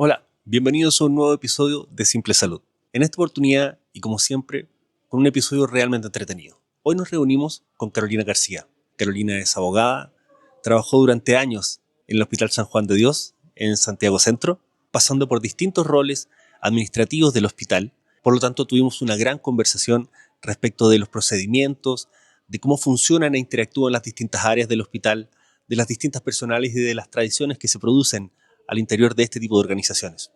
Hola, bienvenidos a un nuevo episodio de Simple Salud. En esta oportunidad, y como siempre, con un episodio realmente entretenido. Hoy nos reunimos con Carolina García. Carolina es abogada, trabajó durante años en el Hospital San Juan de Dios, en Santiago Centro, pasando por distintos roles administrativos del hospital. Por lo tanto, tuvimos una gran conversación respecto de los procedimientos, de cómo funcionan e interactúan las distintas áreas del hospital, de las distintas personales y de las tradiciones que se producen al interior de este tipo de organizaciones.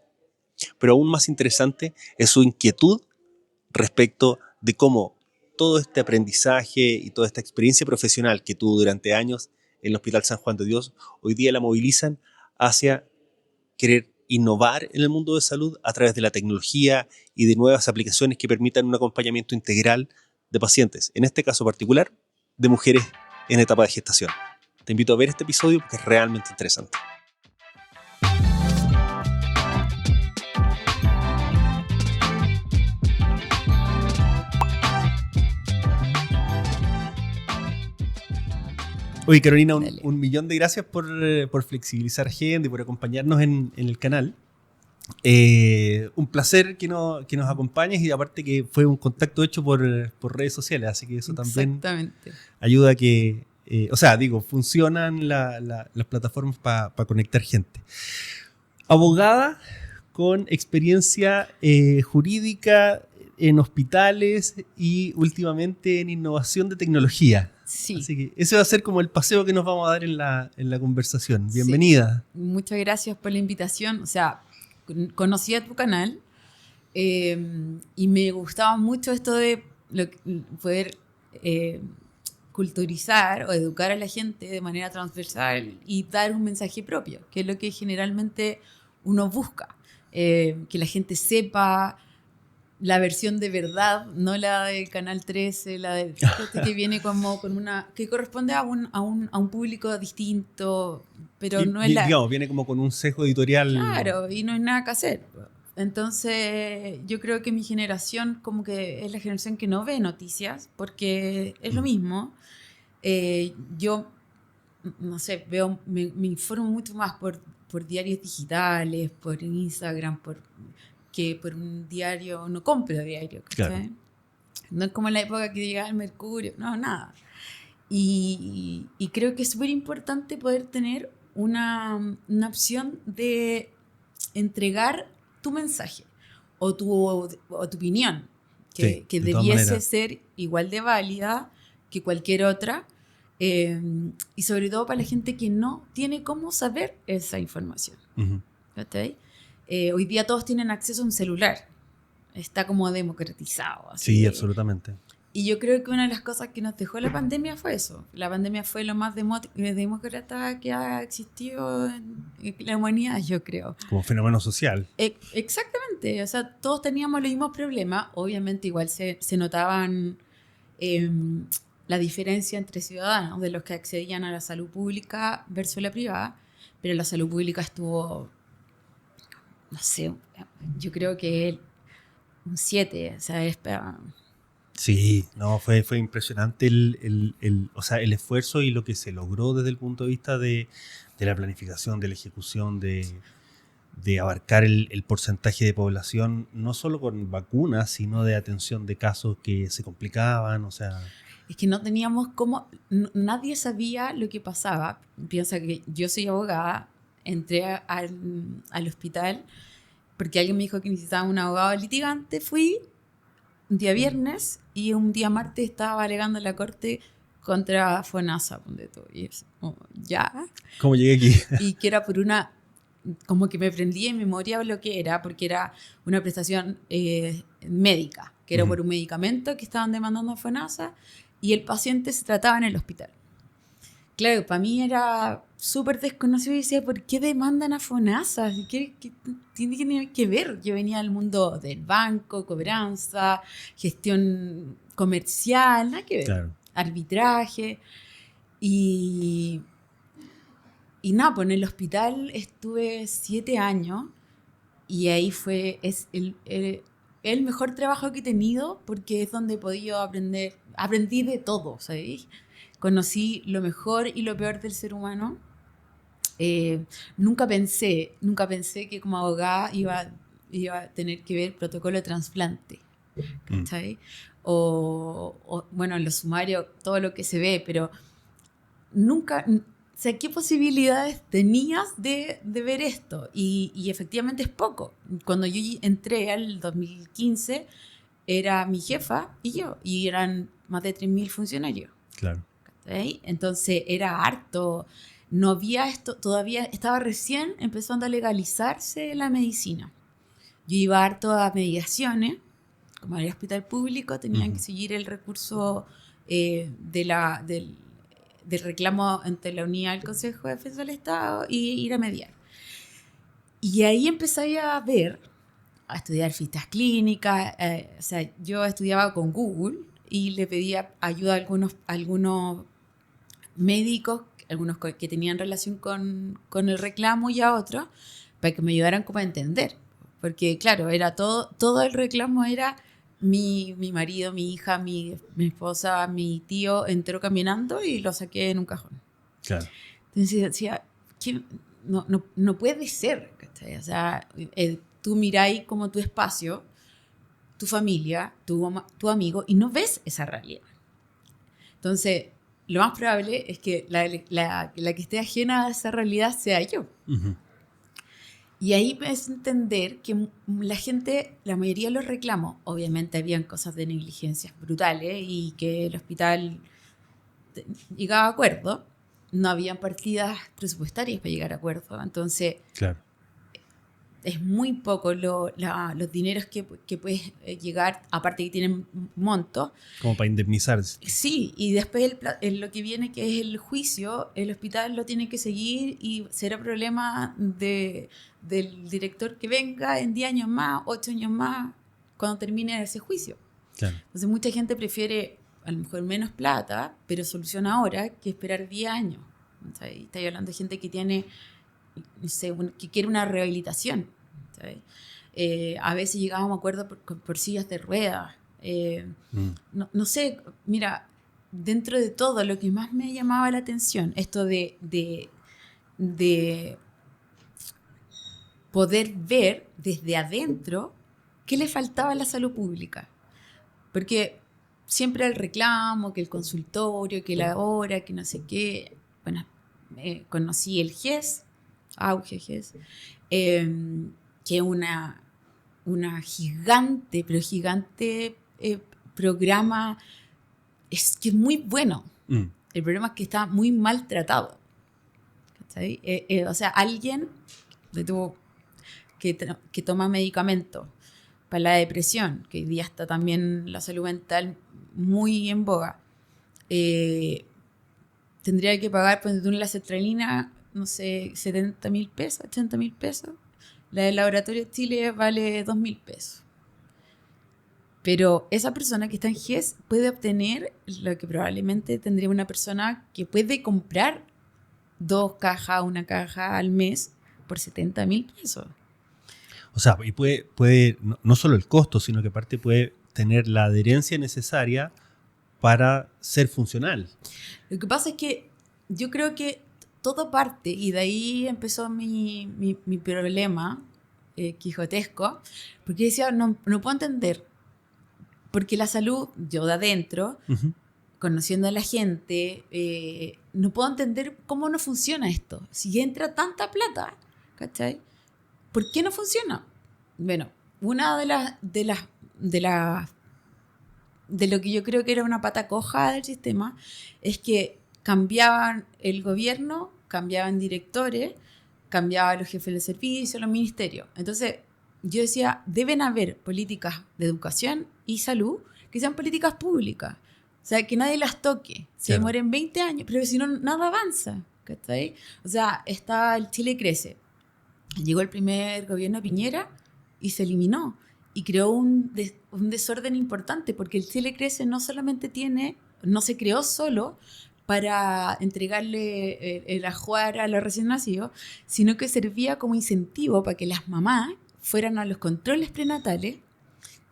Pero aún más interesante es su inquietud respecto de cómo todo este aprendizaje y toda esta experiencia profesional que tuvo durante años en el Hospital San Juan de Dios, hoy día la movilizan hacia querer innovar en el mundo de salud a través de la tecnología y de nuevas aplicaciones que permitan un acompañamiento integral de pacientes, en este caso particular, de mujeres en etapa de gestación. Te invito a ver este episodio porque es realmente interesante. Oye, Carolina, un millón de gracias por flexibilizar gente y por acompañarnos en el canal. Un placer que nos acompañes y aparte que fue un contacto hecho por redes sociales, así que eso también ayuda a que, funcionan las plataformas para conectar gente. Abogada con experiencia jurídica en hospitales y últimamente en innovación de tecnología. Sí. Así que ese va a ser como el paseo que nos vamos a dar en la conversación. Bienvenida. Sí. Muchas gracias por la invitación. O sea, conocía tu canal y me gustaba mucho esto de poder culturizar o educar a la gente de manera transversal y dar un mensaje propio, que es lo que generalmente uno busca. Que la gente sepa la versión de verdad, no la del Canal 13, la de que viene como con una que corresponde a un público distinto, pero no es la... Digamos, viene como con un sesgo editorial. Claro, y no hay nada que hacer. Entonces, yo creo que mi generación como que es la generación que no ve noticias, porque es lo mismo. Yo, no sé, me informo mucho más por diarios digitales, por Instagram, que por un diario. No compro diario, ¿cachai? Claro. No es como en la época que llegaba el Mercurio, no, nada. Y creo que es súper importante poder tener una opción de entregar tu mensaje o tu opinión, que debiese ser igual de válida que cualquier otra, y sobre todo para la gente que no tiene cómo saber esa información. Uh-huh. ¿Okay? Hoy día todos tienen acceso a un celular. Está como democratizado. Así. Sí, absolutamente. Y yo creo que una de las cosas que nos dejó la pandemia fue eso. La pandemia fue lo más demócrata que ha existido en la humanidad, yo creo. Como fenómeno social. Exactamente. O sea, todos teníamos los mismos problemas. Obviamente igual se notaban la diferencia entre ciudadanos de los que accedían a la salud pública versus la privada. Pero la salud pública estuvo, no sé, yo creo que un 7. O sea, es... Sí, no, fue impresionante el esfuerzo y lo que se logró desde el punto de vista de la planificación, de la ejecución, de abarcar el porcentaje de población, no solo con vacunas, sino de atención de casos que se complicaban, o sea... Es que no teníamos cómo, nadie sabía lo que pasaba. Piensa que yo soy abogada, entré al hospital porque alguien me dijo que necesitaba un abogado litigante, fui un día viernes y un día martes estaba alegando en la corte contra FONASA, y eso, ya. ¿Cómo llegué aquí? Y que era por una, como que me prendí en memoria lo que era, porque era una prestación médica, que era por un medicamento que estaban demandando a FONASA y el paciente se trataba en el hospital. Claro, para mí era súper desconocido y decía, ¿por qué demandan a FONASA? ¿Qué tiene que ver? Yo venía del mundo del banco, cobranza, gestión comercial, nada que ver. Claro. Arbitraje. Y nada, pues en el hospital estuve 7 años y ahí es el mejor trabajo que he tenido porque es donde he podido aprendí de todo, ¿sabes? Conocí lo mejor y lo peor del ser humano Nunca pensé que como abogada iba a tener que ver protocolo de trasplante, ¿cachai? Bueno, en los sumarios, todo lo que se ve, pero nunca, o sea, ¿qué posibilidades tenías de ver esto? Y efectivamente es poco. Cuando yo entré al 2015, era mi jefa y yo, y eran más de 3.000 funcionarios. Claro. ¿Sí? Entonces era harto, no había esto, todavía estaba recién empezando a legalizarse la medicina. Yo iba harto a mediaciones, como era el hospital público, tenían que seguir el recurso del reclamo entre la unidad del Consejo de Defensa del Estado y ir a mediar. Y ahí empecé a ver, a estudiar fichas clínicas, o sea, yo estudiaba con Google y le pedía ayuda a algunos médicos, algunos que tenían relación con el reclamo y a otros, para que me ayudaran como a entender. Porque claro, era todo el reclamo era mi marido, mi hija, mi esposa, mi tío entró caminando y lo saqué en un cajón. Claro. Entonces decía, no puede ser, ¿cachai? O sea, tú miráis como tu espacio, tu familia, tu amigo, y no ves esa realidad. Entonces, lo más probable es que la que esté ajena a esa realidad sea yo. Uh-huh. Y ahí me hace entender que la gente, la mayoría de los reclamos, obviamente habían cosas de negligencias brutales y que el hospital llegaba a acuerdo, no habían partidas presupuestarias para llegar a acuerdo. Entonces, claro, es muy poco los dineros que puedes llegar, aparte que tienen monto. como para indemnizarse. Sí, y después lo que viene, que es el juicio, el hospital lo tiene que seguir y será problema del director que venga en 10 años más, 8 años más, cuando termine ese juicio. Claro. Entonces mucha gente prefiere a lo mejor menos plata, pero soluciona ahora que esperar 10 años. ¿Sabes? Estoy hablando de gente que tiene, no sé, que quiere una rehabilitación. ¿Sabes? A veces llegábamos a acuerdos por sillas de ruedas. No sé, mira, dentro de todo lo que más me llamaba la atención, esto de poder ver desde adentro qué le faltaba a la salud pública. Porque siempre el reclamo, que el consultorio, que la hora, que no sé qué. Bueno, conocí el GES, Auge GES, que es una gigante, pero gigante programa, que es muy bueno. El problema es que está muy maltratado. ¿Cachai? O sea, alguien que toma medicamentos para la depresión, que hoy día está también la salud mental muy en boga, tendría que pagar, por ejemplo, la sertralina, no sé, 70.000 pesos, 80.000 pesos. La del Laboratorio Chile vale 2.000 pesos. Pero esa persona que está en GES puede obtener lo que probablemente tendría una persona que puede comprar 2 cajas, 1 caja al mes por 70.000 pesos. O sea, y puede no solo el costo, sino que aparte puede tener la adherencia necesaria para ser funcional. Lo que pasa es que yo creo que todo parte, y de ahí empezó mi problema quijotesco, porque decía, no puedo entender, porque la salud, yo de adentro, conociendo a la gente, no puedo entender cómo no funciona esto. Si entra tanta plata, ¿cachai? ¿Por qué no funciona? Bueno, una de lo que yo creo que era una pata coja del sistema es que cambiaban el gobierno, cambiaban directores, cambiaban los jefes de servicio, los ministerios. Entonces, yo decía, deben haber políticas de educación y salud que sean políticas públicas. O sea, que nadie las toque. Se demoren 20 años, pero si no, nada avanza. ¿Cachai? O sea, el Chile Crece. Llegó el primer gobierno de Piñera y se eliminó. Y creó un desorden importante, porque el Chile Crece no se creó solo para entregarle el ajuar a los recién nacidos, sino que servía como incentivo para que las mamás fueran a los controles prenatales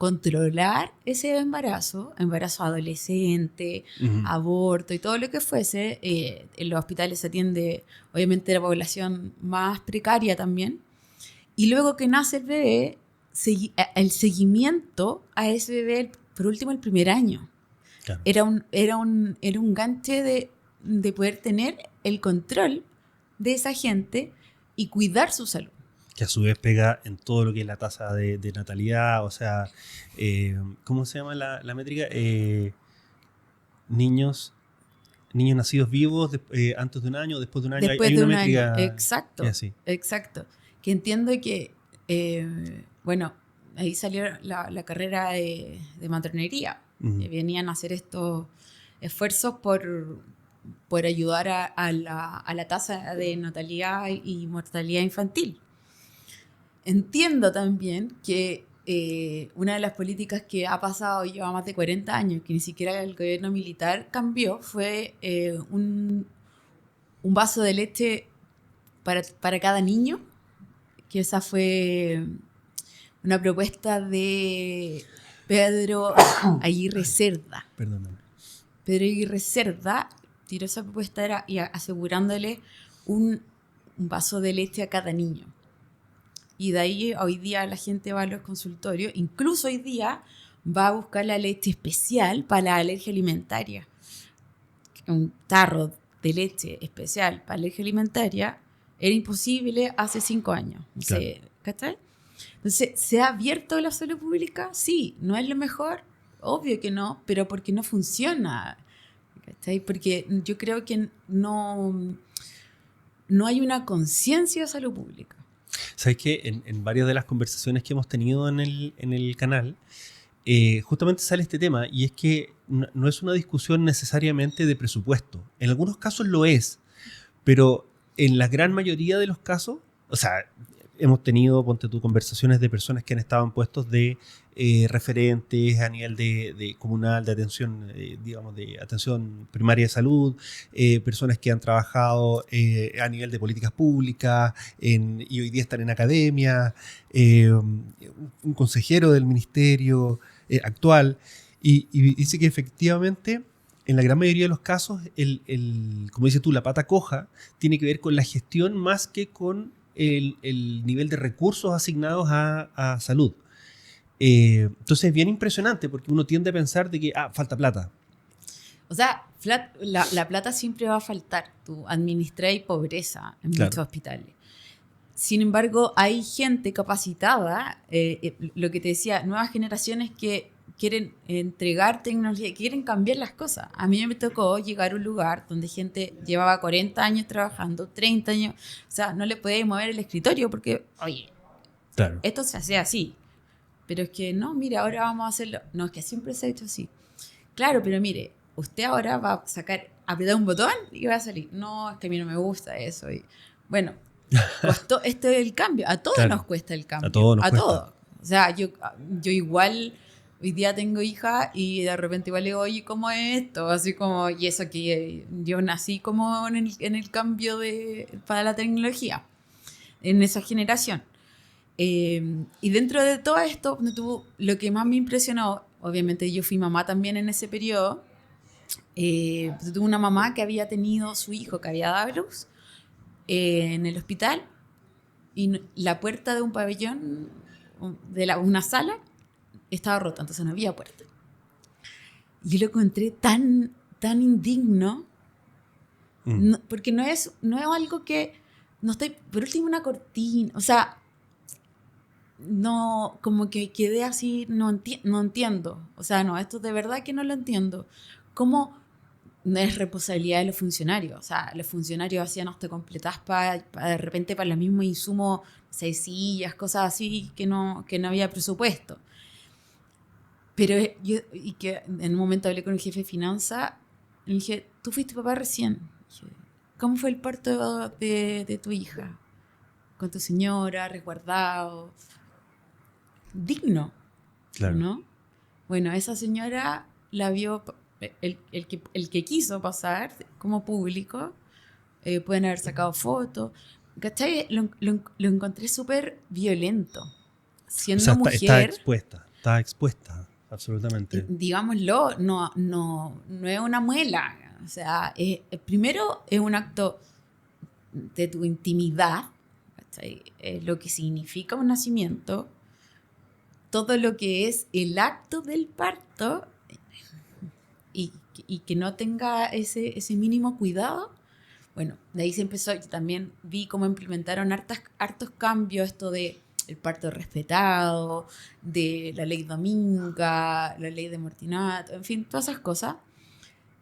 controlar ese embarazo adolescente, aborto y todo lo que fuese. En los hospitales se atiende, obviamente, la población más precaria también. Y luego que nace el bebé, el seguimiento a ese bebé, por último, el primer año. Claro. Era un ganche de poder tener el control de esa gente y cuidar su salud. Que a su vez pega en todo lo que es la tasa de natalidad, o sea, ¿cómo se llama la métrica? Niños nacidos vivos antes de un año, después de un año. Después hay de una un métrica. año, exacto, Así. exacto. Que entiendo que, bueno, ahí salió la carrera de matronería. Venían a hacer estos esfuerzos por ayudar a la tasa de natalidad y mortalidad infantil. Entiendo también que una de las políticas que ha pasado y lleva más de 40 años, que ni siquiera el gobierno militar cambió, fue un vaso de leche para cada niño, que esa fue una propuesta de Pedro Aguirre Cerda. Perdóname. Pedro Aguirre Cerda tiró esa propuesta asegurándole un vaso de leche a cada niño. Y de ahí hoy día la gente va a los consultorios, incluso hoy día va a buscar la leche especial para la alergia alimentaria. Un tarro de leche especial para alergia alimentaria era imposible hace 5 años. Claro. ¿Cachai? Entonces, ¿se ha abierto la salud pública? Sí. ¿No es lo mejor? Obvio que no, pero porque no funciona. ¿Cachai? Porque yo creo que no hay una conciencia de salud pública. ¿Sabes qué? En varias de las conversaciones que hemos tenido en el canal, justamente sale este tema, y es que no es una discusión necesariamente de presupuesto. En algunos casos lo es, pero en la gran mayoría de los casos, o sea, hemos tenido, ponte tú, conversaciones de personas que han estado en puestos de referentes a nivel de comunal, de atención, digamos, de atención primaria de salud, personas que han trabajado a nivel de políticas públicas y hoy día están en academia, un consejero del ministerio actual, y dice que efectivamente en la gran mayoría de los casos, como dices tú, la pata coja tiene que ver con la gestión más que con el nivel de recursos asignados a salud. Entonces es bien impresionante porque uno tiende a pensar de que falta plata. O sea, la plata siempre va a faltar. Tú administras pobreza en muchos hospitales. Sin embargo, hay gente capacitada, lo que te decía, nuevas generaciones que quieren entregar tecnología, quieren cambiar las cosas. A mí me tocó llegar a un lugar donde gente llevaba 40 años trabajando, 30 años, o sea, no le podías mover el escritorio porque, oye, claro, esto se hace así. Pero es que no, mire, ahora vamos a hacerlo. No, es que siempre se ha hecho así. Claro, pero mire, usted ahora va a apretar un botón y va a salir. No, es que a mí no me gusta eso. Y, bueno, costó esto el cambio. A todos nos cuesta el cambio. A todos nos cuesta. Todos. O sea, yo igual hoy día tengo hija y de repente igual le digo, oye, ¿cómo es esto? Así como, y eso que yo nací como en el cambio para la tecnología, en esa generación. Y dentro de todo esto, lo que más me impresionó, obviamente yo fui mamá también en ese periodo, tuve una mamá que había tenido su hijo que había dado a luz en el hospital, y la puerta de un pabellón, de una sala, estaba rota, entonces no había puerta. Yo lo encontré tan indigno, porque no es algo que, no estoy, por último, una cortina, o sea, no, como que quedé así, no entiendo. O sea, no, esto de verdad que no lo entiendo. ¿Cómo no es responsabilidad de los funcionarios? O sea, los funcionarios hacían hasta completadas de repente para los mismos insumos, sillas, cosas así, que no había presupuesto. Pero y que en un momento hablé con el jefe de finanzas y le dije, tú fuiste papá recién. Dije, ¿cómo fue el parto de tu hija? Con tu señora, resguardado. Digno, claro, ¿no? Bueno, esa señora la vio, el que quiso pasar como público, pueden haber sacado fotos, ¿cachai? Lo encontré súper violento. Siendo mujer, está expuesta. Está expuesta, absolutamente. Digámoslo, no es una muela. O sea, primero es un acto de tu intimidad, ¿cachai? Lo que significa un nacimiento, todo lo que es el acto del parto y que no tenga ese mínimo cuidado. Bueno, de ahí se empezó. Yo también vi cómo implementaron hartos cambios, esto de el parto respetado, de la ley Dominga, la ley de Mortinato, en fin, todas esas cosas.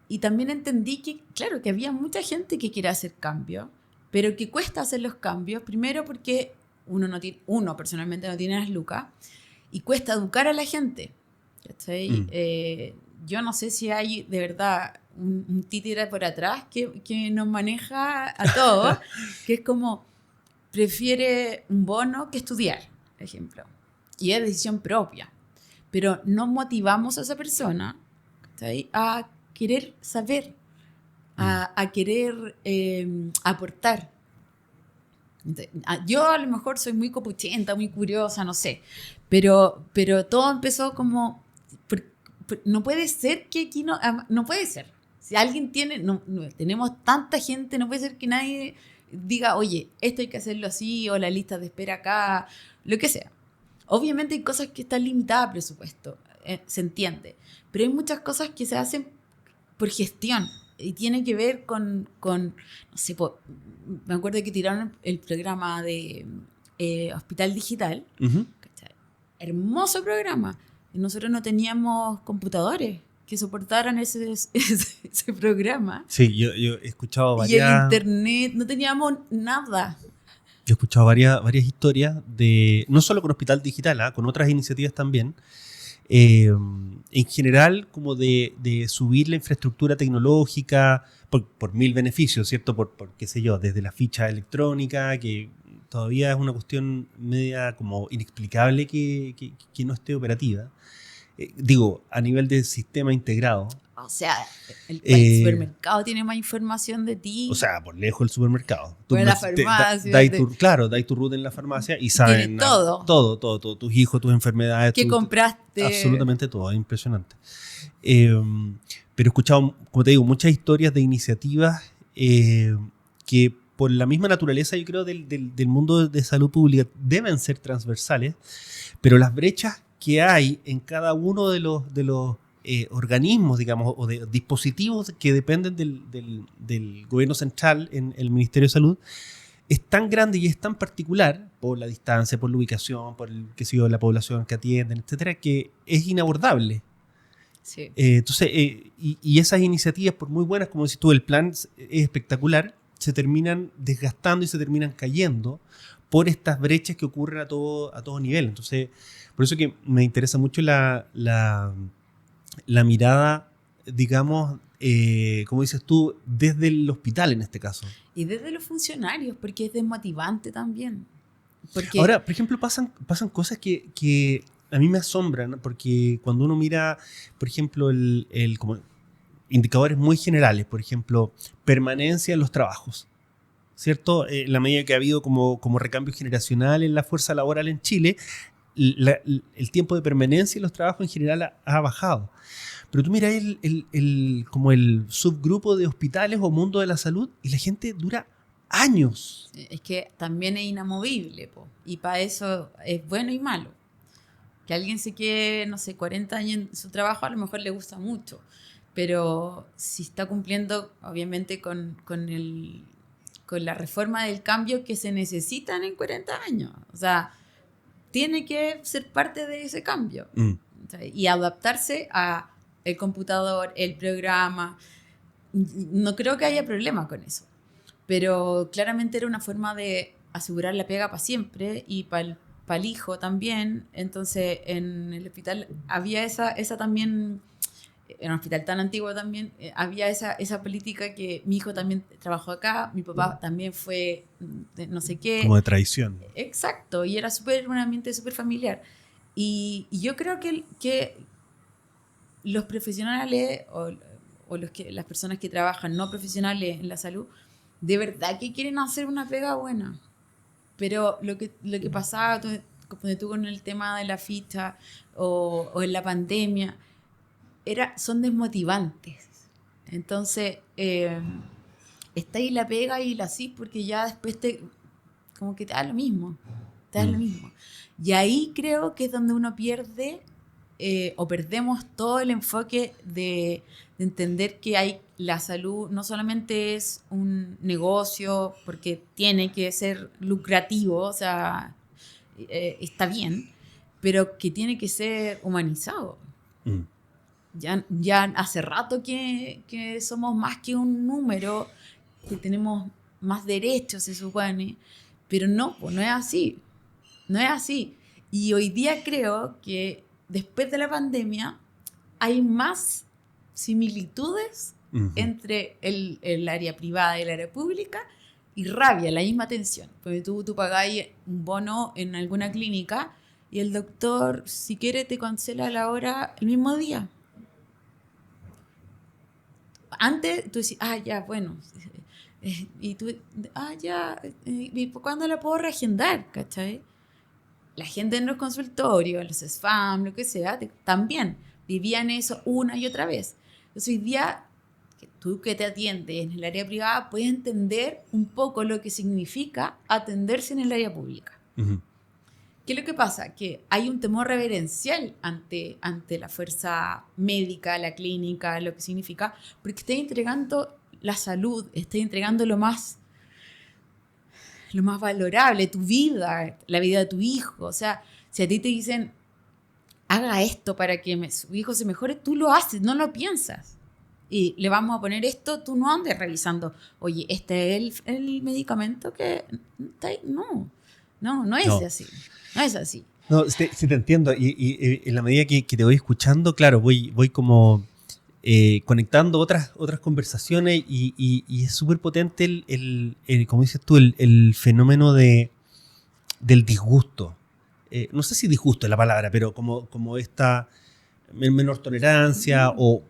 Y también entendí que, claro, que había mucha gente que quiere hacer cambios, pero que cuesta hacer los cambios, primero porque uno personalmente no tiene las lucas, y cuesta educar a la gente. ¿Cachai? Yo no sé si hay de verdad un títere por atrás que nos maneja a todos, que es como, prefiere un bono que estudiar, por ejemplo. Y es decisión propia. Pero no motivamos a esa persona, ¿cachai?, a querer saber, a querer aportar. Entonces, yo a lo mejor soy muy copuchenta, muy curiosa, no sé, pero todo empezó como, no puede ser que aquí no puede ser. Si alguien tiene, tenemos tanta gente, no puede ser que nadie diga, oye, esto hay que hacerlo así, o la lista de espera acá, lo que sea. Obviamente hay cosas que están limitadas a presupuesto, se entiende, pero hay muchas cosas que se hacen por gestión y tiene que ver con no sé, me acuerdo que tiraron el programa de Hospital Digital, ¿cachai? Hermoso programa, y nosotros no teníamos computadores que soportaran ese programa. Sí, yo he escuchado varias... Y el varias... internet, no teníamos nada. Yo he escuchado varias historias de, no solo con Hospital Digital, con otras iniciativas también, en general como de subir la infraestructura tecnológica por mil beneficios, ¿cierto? Por qué sé yo, desde la ficha electrónica, que todavía es una cuestión media como inexplicable que no esté operativa. Digo, a nivel de sistema integrado. O sea, el supermercado tiene más información de ti. O sea, por lejos el supermercado. Tú la farmacia. Dais tu ruta en la farmacia y saben tiene todo. Todo. Tus hijos, tus enfermedades. ¿Qué compraste? Absolutamente todo, es impresionante. Pero he escuchado, como te digo, muchas historias de iniciativas que por la misma naturaleza, yo creo, del mundo de salud pública deben ser transversales, pero las brechas que hay en cada uno de los organismos, digamos, o de dispositivos que dependen del gobierno central en el Ministerio de Salud, es tan grande y es tan particular por la distancia, por la ubicación, por la población que atienden, etcétera, que es inabordable. Sí. Entonces, y esas iniciativas, por muy buenas, como decís tú, el plan es espectacular, se terminan desgastando y se terminan cayendo por estas brechas que ocurren a todo nivel. Entonces, por eso que me interesa mucho la mirada, digamos, como dices tú, desde el hospital en este caso. Y desde los funcionarios, porque es desmotivante también. Porque... Ahora, por ejemplo, pasan cosas que a mí me asombran, porque cuando uno mira, por ejemplo, como indicadores muy generales, por ejemplo, permanencia en los trabajos, ¿cierto? En la medida que ha habido como recambio generacional en la fuerza laboral en Chile, el tiempo de permanencia en los trabajos en general ha bajado. Pero tú miras como el subgrupo de hospitales o mundo de la salud y la gente dura años. Es que también es inamovible, po. Y para eso es bueno y malo. Que alguien se quede, no sé, 40 años en su trabajo, a lo mejor le gusta mucho. Pero si está cumpliendo, obviamente, con la reforma del cambio que se necesitan en 40 años. O sea, tiene que ser parte de ese cambio. Y adaptarse a el computador, el programa. No creo que haya problema con eso. Pero claramente era una forma de asegurar la pega para siempre y para el hijo también. Entonces, en el hospital había esa también, en un hospital tan antiguo también, había esa política que mi hijo también trabajó acá, mi papá también fue de no sé qué. Como de tradición. Exacto, y era un ambiente súper familiar. Y yo creo que los profesionales o las personas que trabajan no profesionales en la salud, de verdad que quieren hacer una pega buena. Pero lo que pasaba como tú con el tema de la ficha o en la pandemia, son desmotivantes. Entonces, está ahí la pega y la sí, porque ya después como que te da lo mismo. Te da lo mismo. Y ahí creo que es donde uno pierde o perdemos todo el enfoque de entender que la salud no solamente es un negocio porque tiene que ser lucrativo, o sea, está bien, pero que tiene que ser humanizado. Ya hace rato que somos más que un número, que tenemos más derechos, se supone, pero no, pues no es así. No es así. Y hoy día creo que después de la pandemia hay más similitudes entre el área privada y el área pública y rabia, la misma tensión. Porque tú pagáis un bono en alguna clínica y el doctor, si quiere, te cancela la hora el mismo día. Antes tú decís, ya, bueno. Y tú, ya, ¿y cuándo la puedo reagendar? ¿Cachai? La gente en los consultorios, en los SFAM, lo que sea, también vivían eso una y otra vez. Entonces hoy día, tú que te atiendes en el área privada, puedes entender un poco lo que significa atenderse en el área pública. ¿Qué es lo que pasa? Que hay un temor reverencial ante la fuerza médica, la clínica, lo que significa, porque estás entregando la salud, estás entregando lo más valorable, tu vida, la vida de tu hijo. O sea, si a ti te dicen, haga esto para que su hijo se mejore, tú lo haces, no lo piensas. Y le vamos a poner esto, tú no andes revisando, oye, este es el medicamento que... No es así. No es así. No, sí te entiendo. Y en la medida que te voy escuchando, claro, voy como conectando otras conversaciones y es súper potente como dices tú, el fenómeno del disgusto. No sé si disgusto es la palabra, pero como esta menor tolerancia o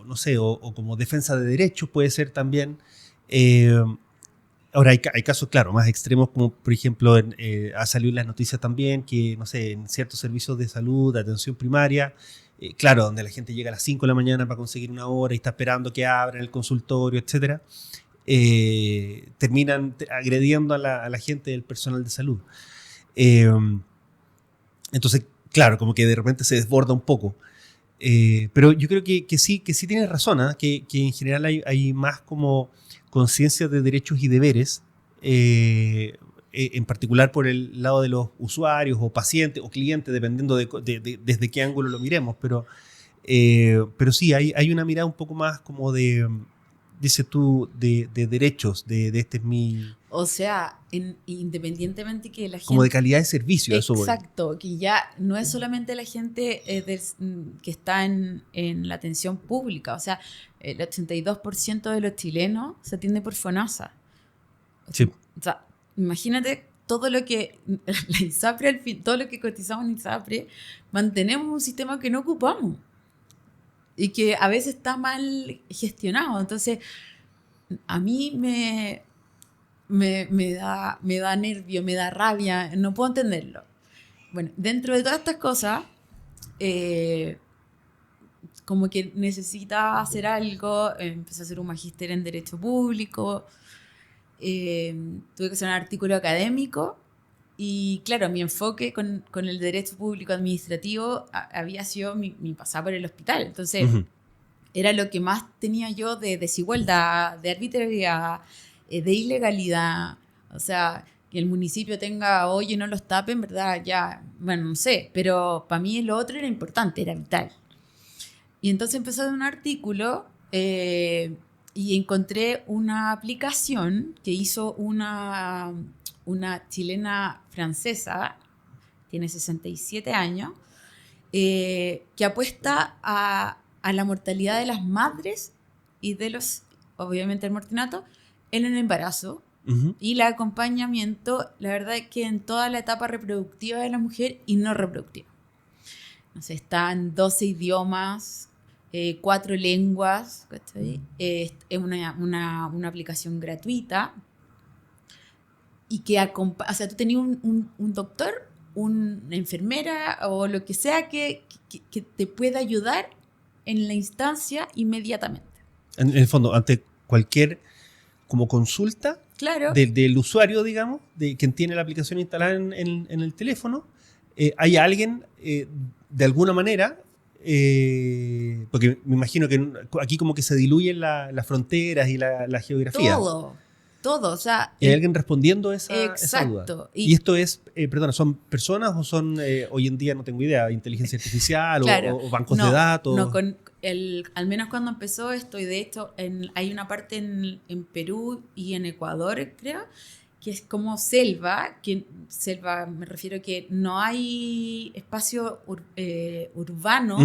no sé, o como defensa de derechos puede ser también. Ahora hay casos, claro, más extremos, como por ejemplo ha salido en las noticias también que, no sé, en ciertos servicios de salud, de atención primaria, claro, donde la gente llega a las 5 de la mañana para conseguir una hora y está esperando que abran el consultorio, etcétera, terminan agrediendo a la gente del personal de salud. Entonces, claro, como que de repente se desborda un poco. Pero yo creo que sí tienes razón, ¿eh? Que en general hay más como conciencia de derechos y deberes, en particular por el lado de los usuarios o pacientes o clientes, dependiendo desde qué ángulo lo miremos, pero sí, hay una mirada un poco más como dices tú, de derechos, de este es mi... O sea, independientemente que la gente... Como de calidad de servicio, eso voy. Exacto, que ya no es solamente la gente que está en la atención pública, o sea, el 82% de los chilenos se atiende por FONASA. Sí. O sea, imagínate todo lo que la ISAPRE, al fin, todo lo que cotizamos en ISAPRE, mantenemos un sistema que no ocupamos y que a veces está mal gestionado. Entonces, a mí me da nervio, me da rabia, no puedo entenderlo. Bueno, dentro de todas estas cosas, como que necesita hacer algo, empecé a hacer un magíster en Derecho Público, tuve que hacer un artículo académico y claro, mi enfoque con el Derecho Público Administrativo había sido mi pasada por el hospital. Entonces, era lo que más tenía yo de desigualdad, de arbitrariedad, de ilegalidad. O sea, que el municipio tenga hoyo y no los tape, en verdad, ya, bueno, no sé, pero para mí lo otro era importante, era vital. Y entonces empecé a hacer un artículo y encontré una aplicación que hizo una chilena francesa, tiene 67 años, que apuesta a la mortalidad de las madres y de los, obviamente el mortinato, en el embarazo. Y el acompañamiento, la verdad es que en toda la etapa reproductiva de la mujer y no reproductiva. No sé, están 12 idiomas, 4 lenguas, ¿cachai? Es una aplicación gratuita y que o sea, tú tenías un doctor una enfermera o lo que sea que te pueda ayudar en la instancia inmediatamente. En el fondo, ante cualquier como consulta Claro. del usuario, digamos, de quien tiene la aplicación instalada en el teléfono, hay alguien de alguna manera, porque me imagino que aquí como que se diluyen las fronteras y la geografía. Todo, o sea... Y hay alguien respondiendo esa duda. Exacto. Y esto es, perdona, ¿son personas o son, hoy en día, no tengo idea, inteligencia artificial claro, o bancos de datos? No, al menos cuando empezó esto, y de hecho hay una parte en Perú y en Ecuador, creo, que es como selva, me refiero a que no hay espacio urbano,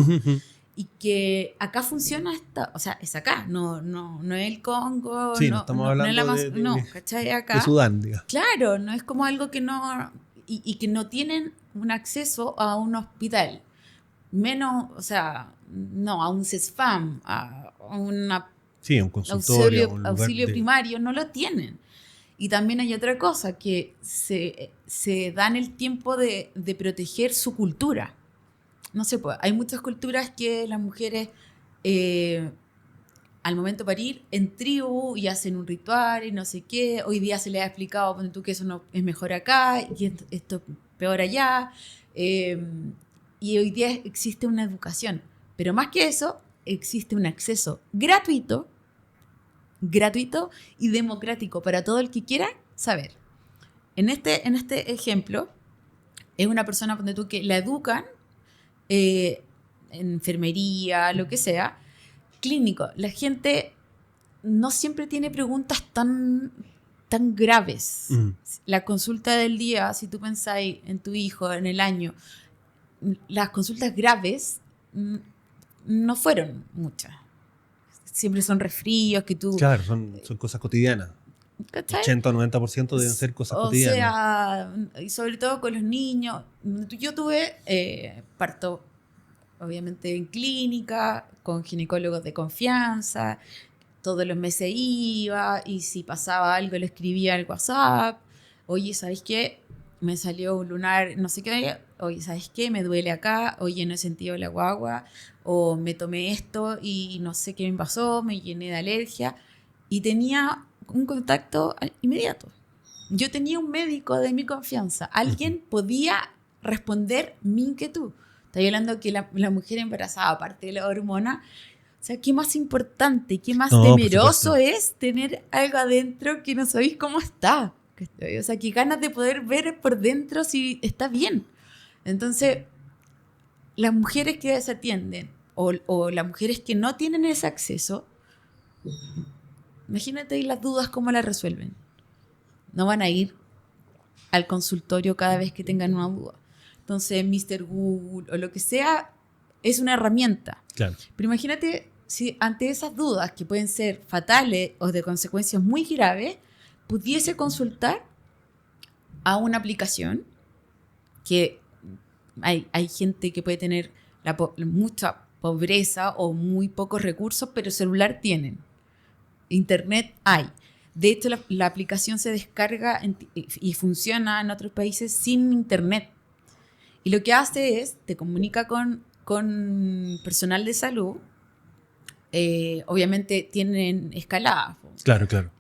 y que acá funciona o sea, es acá, no es el Congo, sí, no estamos hablando ¿cachai? Acá, de Sudán, digamos. Claro, no es como algo que no, y que no tienen un acceso a un hospital, menos, o sea, no, a un CESFAM, a una sí, un consultorio, auxilio primario, no lo tienen. Y también hay otra cosa, que se dan el tiempo de proteger su cultura. No sé, pues, hay muchas culturas que las mujeres al momento de parir en tribu y hacen un ritual y no sé qué. Hoy día se les ha explicado, ponte tú, que eso no es mejor acá y esto es peor allá. Y hoy día existe una educación. Pero más que eso, existe un acceso gratuito y democrático para todo el que quiera saber. En este ejemplo, es una persona, ponte tú, que la educan en enfermería, lo que sea, clínico. La gente no siempre tiene preguntas tan graves. La consulta del día, si tú pensáis en tu hijo en el año, las consultas graves no fueron muchas. Siempre son resfríos que tú... Claro, son cosas cotidianas. ¿Cachai? 80 o 90% deben ser cosas cotidianas. O sea, y sobre todo con los niños. Yo tuve parto, obviamente, en clínica, con ginecólogos de confianza. Todos los meses iba, y si pasaba algo le escribía al WhatsApp. Oye, ¿sabes qué? Me salió un lunar, no sé qué. Oye, ¿sabes qué? Me duele acá. Oye, no he sentido la guagua. O me tomé esto y no sé qué me pasó. Me llené de alergia. Y tenía un contacto inmediato. Yo tenía un médico de mi confianza. Alguien podía responder mi inquietud. Estoy hablando que la mujer embarazada, aparte de la hormona, o sea, ¿qué más importante, qué más temeroso es tener algo adentro que no sabéis cómo está? O sea, qué ganas de poder ver por dentro si está bien. Entonces, las mujeres que desatienden o las mujeres que no tienen ese acceso, imagínate ahí las dudas, cómo las resuelven. No van a ir al consultorio cada vez que tengan una duda. Entonces, Mr. Google o lo que sea es una herramienta. Claro. Pero imagínate si ante esas dudas, que pueden ser fatales o de consecuencias muy graves, pudiese consultar a una aplicación que hay gente que puede tener mucha pobreza o muy pocos recursos, pero celular tienen. Internet hay. De hecho, la aplicación se descarga y funciona en otros países sin internet. Y lo que hace es, te comunica con personal de salud. Obviamente tienen escaladas. Claro, claro.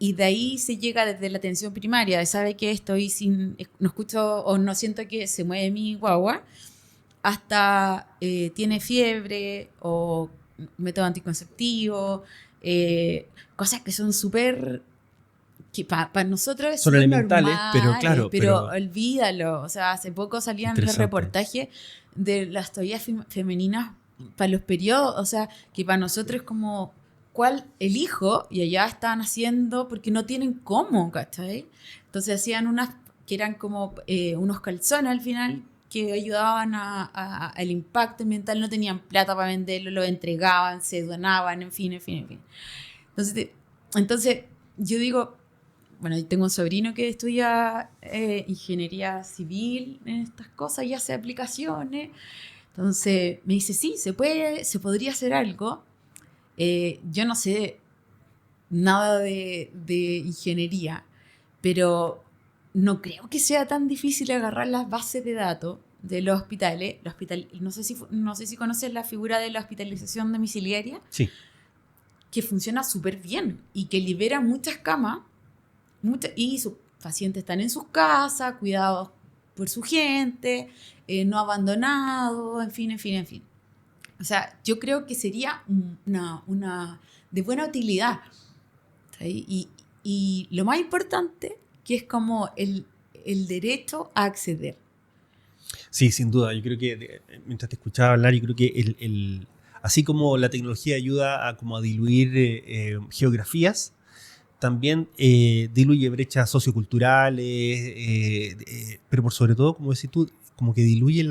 Y de ahí se llega desde la atención primaria, de sabe que estoy no escucho o no siento que se mueve mi guagua, hasta tiene fiebre o método anticonceptivo, cosas que son súper, que para nosotros son elementales, normales, pero olvídalo. O sea, hace poco salían los reportajes de las toallas femeninas para los periodos, o sea, que para nosotros es como, ¿cuál elijo? Y allá estaban haciendo porque no tienen cómo, ¿cachai? Entonces hacían unas que eran como unos calzones al final que ayudaban al impacto ambiental, no tenían plata para venderlo, lo entregaban, se donaban, en fin. Entonces yo digo, bueno, yo tengo un sobrino que estudia ingeniería civil en estas cosas y hace aplicaciones. Entonces me dice, sí, se podría hacer algo. Yo no sé nada de ingeniería, pero no creo que sea tan difícil agarrar las bases de datos de los hospitales. No sé si conoces la figura de la hospitalización domiciliaria, Sí. que funciona súper bien y que libera muchas camas y sus pacientes están en sus casas, cuidados por su gente, no abandonados, en fin. O sea, yo creo que sería una de buena utilidad. ¿Sí? Y lo más importante, que es como el derecho a acceder. Sí, sin duda. Yo creo que mientras te escuchaba hablar, yo creo que así como la tecnología ayuda a, como a diluir geografías, también diluye brechas socioculturales, pero por sobre todo, como decís tú, como que diluye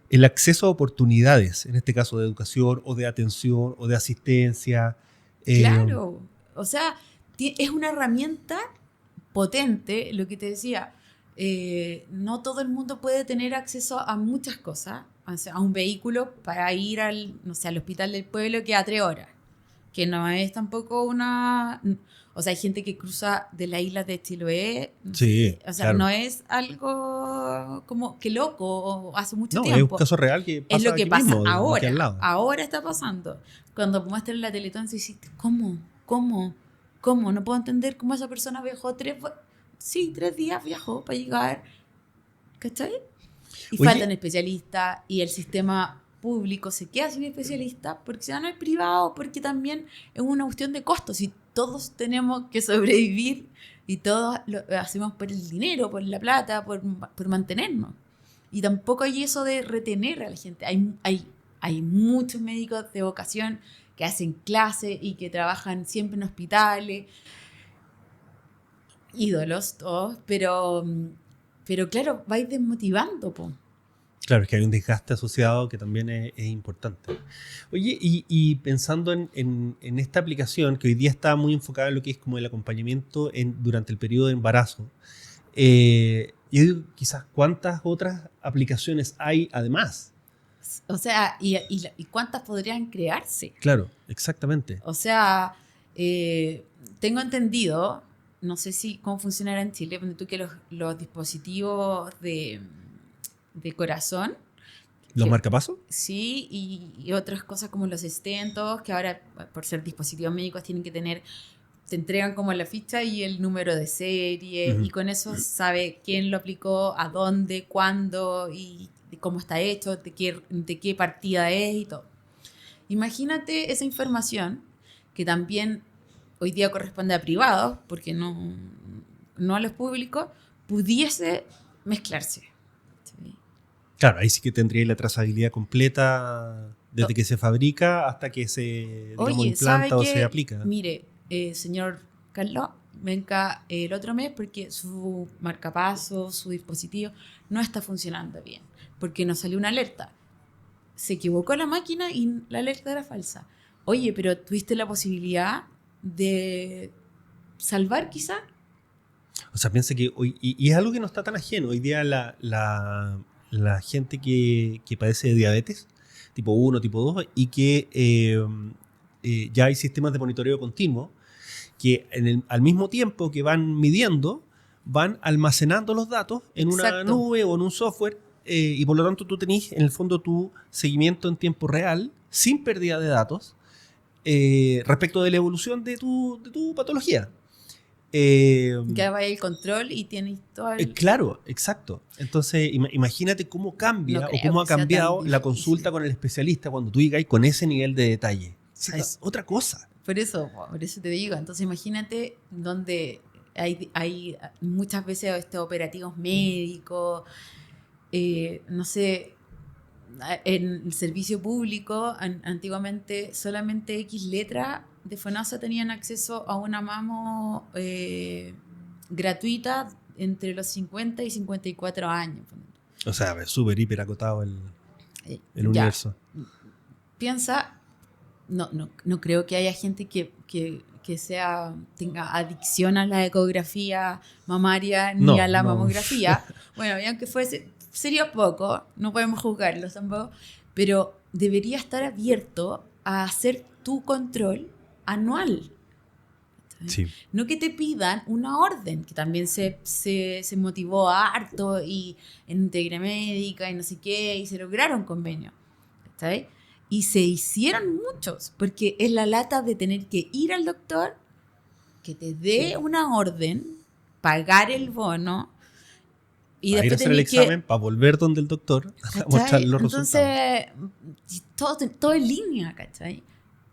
el acceso a oportunidades, en este caso de educación o de atención o de asistencia. eh, Claro, o sea, es una herramienta potente, lo que te decía. No todo el mundo puede tener acceso a muchas cosas, o sea, a un vehículo para ir no sé, al hospital del pueblo que a 3 horas, que no es tampoco o sea, hay gente que cruza de la isla de Chiloé, no sí, sé, o sea, claro. no es algo como que loco o hace mucho No, es un tiempo. caso real que Es pasa lo que aquí pasa mismo, aquí al ahora. lado. Ahora está pasando. Cuando muestran la Teletón, se dice, ¿Cómo? No puedo entender cómo esa persona viajó 3 días viajó para llegar. ¿Cachai? Y Oye, faltan especialistas y el sistema público se queda sin especialistas porque se van al privado, porque también es una cuestión de costos y todos tenemos que sobrevivir y todos lo hacemos por el dinero, por la plata, por mantenernos. Y tampoco hay eso de retener a la gente. Hay muchos médicos de vocación que hacen clases y que trabajan siempre en hospitales, ídolos todos, pero claro, vais desmotivando, po. claro, es que hay un desgaste asociado que también es importante. Oye, y pensando en esta aplicación que hoy día está muy enfocada en lo que es como el acompañamiento durante el periodo de embarazo, yo digo, quizás cuántas otras aplicaciones hay además. O sea, ¿y cuántas podrían crearse? Claro, exactamente. O sea, tengo entendido, no sé si cómo funcionará en Chile, pero tú que los dispositivos de corazón, ¿Los que marcapasos? sí, y otras cosas como los estentos, que ahora por ser dispositivos médicos tienen que tener, te entregan como la ficha y el número de serie, y Ujú. con eso sabe quién lo aplicó, a dónde, cuándo, y de cómo está hecho, de qué partida es y todo. Imagínate esa información que también hoy día corresponde a privados, porque no a los públicos, pudiese mezclarse. ¿Sí? Claro, ahí sí que tendría la trazabilidad completa O- desde que se fabrica hasta que se, digamos, Oye, ¿sabe implanta o se qué? aplica. Mire, señor Carlos, venga el otro mes porque su marcapaso, su dispositivo no está funcionando bien, porque nos salió una alerta. Se equivocó la máquina y la alerta era falsa. Oye, pero tuviste la posibilidad de salvar quizá. O sea, piensa que hoy, y es algo que no está tan ajeno. Hoy día la gente que padece de diabetes, tipo 1, tipo 2, y que ya hay sistemas de monitoreo continuo, que al mismo tiempo que van midiendo, van almacenando los datos en una Exacto. nube o en un software, y por lo tanto tú tenés en el fondo tu seguimiento en tiempo real, sin pérdida de datos, respecto de la evolución de tu patología. Eh, Ya va el control y tienes todo el... claro, exacto. Entonces, imagínate cómo No cambia o creo cómo que ha sea tan cambiado la difícil. consulta con el especialista cuando tú llegas con ese nivel de detalle. O sea, Chico, es otra cosa. por eso te digo. Entonces imagínate donde hay muchas veces estos operativos médicos, no sé, en el servicio público, antiguamente solamente X letras de FONASA tenían acceso a una mamo gratuita entre los 50 y 54 años. O sea, es súper hiper acotado el Ya, universo. piensa, no creo que haya gente que tenga adicción a la ecografía mamaria ni a No, la no. mamografía. Bueno, y aunque sería poco, no podemos juzgarlos tampoco, pero debería estar abierto a hacer tu control anual. Sí. No que te pidan una orden, que también se motivó harto y en Integra Médica y no sé qué, y se lograron convenios. ¿Sabes? Y se hicieron muchos, porque es la lata de tener que ir al doctor, que te dé una orden, pagar el bono y A ir a después hacer el tener examen que... para volver donde el doctor a mostrar ¿Cachai? los resultados. Entonces, todo en línea, ¿cachai?